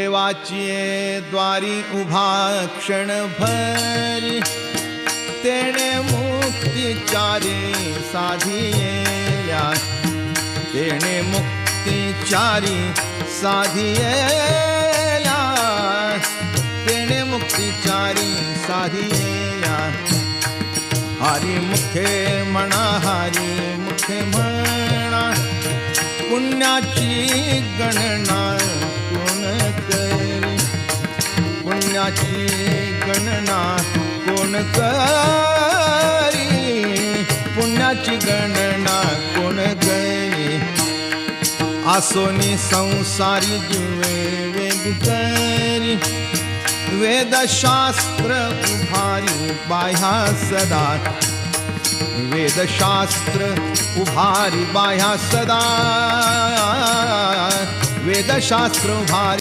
देवाची द्वारी उभा क्षणभरी तेणे मुक्तिचारी साधियेल्या तेणे मुक्तिचारी साधियेल्या तेणे मुक्तिचारी साधियेल्या हरी मुखे म्हणा हरी मुखे म्हणा पुण्याची गणना कोण करी पुण्याची गणना कोण करी पुण्याची गणना कोण करी आसोनी संसारी जीवे वेग करी वेदशास्त्र उभारी बाह्या सदा वेदशास्त्र उभारी बाह्या सदा वेदशास्त्र उभारी